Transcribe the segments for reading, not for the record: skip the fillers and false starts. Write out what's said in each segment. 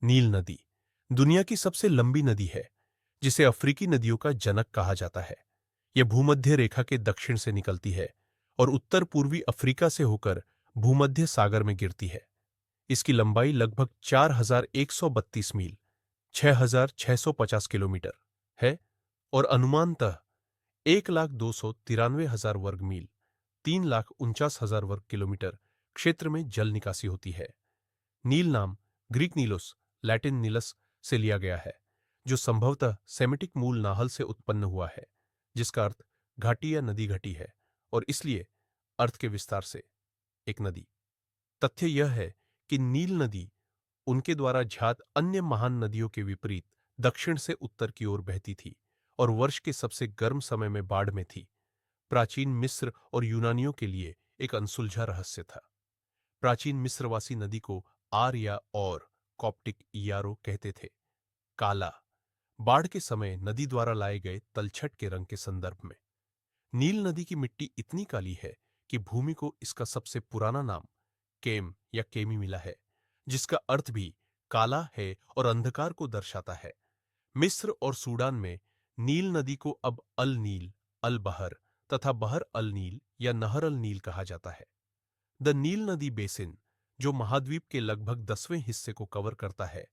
नील नदी दुनिया की सबसे लंबी नदी है, जिसे अफ्रीकी नदियों का जनक कहा जाता है। यह भूमध्य रेखा के दक्षिण से निकलती है और उत्तर पूर्वी अफ्रीका से होकर भूमध्य सागर में गिरती है। इसकी लंबाई लगभग 4,132 मील 6,650 किलोमीटर है और अनुमानतः 1,293,000 वर्ग मील 3,49,000 वर्ग किलोमीटर क्षेत्र में जल निकासी होती है। नील नाम ग्रीक नीलोस, लैटिन नीलस से लिया गया है, जो संभवतः सेमिटिक मूल नाहल से उत्पन्न हुआ है, जिसका अर्थ घाटी या नदी घटी है और इसलिए अर्थ के विस्तार से एक नदी। तथ्य यह है कि नील नदी उनके द्वारा ख्यात अन्य महान नदियों के विपरीत दक्षिण से उत्तर की ओर बहती थी और वर्ष के सबसे गर्म समय में बाढ़ में थी। प्राचीन मिस्र और यूनानियों के लिए एक अनसुलझा रहस्य था। प्राचीन मिस्रवासी नदी को आर या और कॉप्टिक इयारो कहते थे। काला बाढ़ के समय नदी द्वारा लाए गए तलछट के रंग के संदर्भ में। नील नदी की मिट्टी इतनी काली है कि भूमि को इसका सबसे पुराना नाम केम या केमी मिला है, जिसका अर्थ भी काला है और अंधकार को दर्शाता है। मिस्र और सूडान में नील नदी को अब अल नील, अल बहर तथा बहर अल नील या नहर अल नील कहा जाता है। द नील नदी बेसिन, जो महाद्वीप के लगभग 10वें हिस्से को कवर करता है,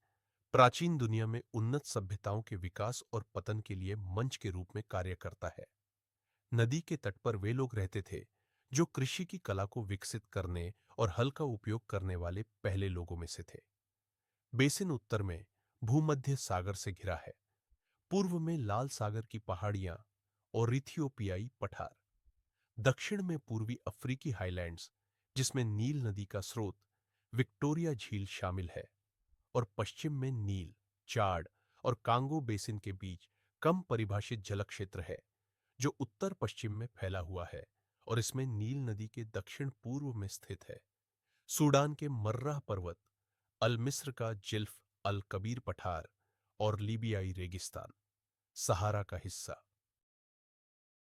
प्राचीन दुनिया में उन्नत सभ्यताओं के विकास और पतन के लिए मंच के रूप में कार्य करता है। नदी के तट पर वे लोग रहते थे जो कृषि की कला को विकसित करने और हल का उपयोग करने वाले पहले लोगों में से थे। बेसिन उत्तर में भूमध्य सागर से घिरा है, पूर्व में लाल सागर की पहाड़ियां और इथियोपियाई पठार, दक्षिण में पूर्वी अफ्रीकी हाईलैंड्स जिसमें नील नदी का स्रोत विक्टोरिया झील शामिल है, और पश्चिम में नील, चाड और कांगो बेसिन के बीच कम परिभाषित जल क्षेत्र है जो उत्तर पश्चिम में फैला हुआ है और इसमें नील नदी के दक्षिण पूर्व में स्थित है। सूडान के मर्राह पर्वत, अल मिस्र का जिल्फ अल कबीर पठार और लीबियाई रेगिस्तान, सहारा का हिस्सा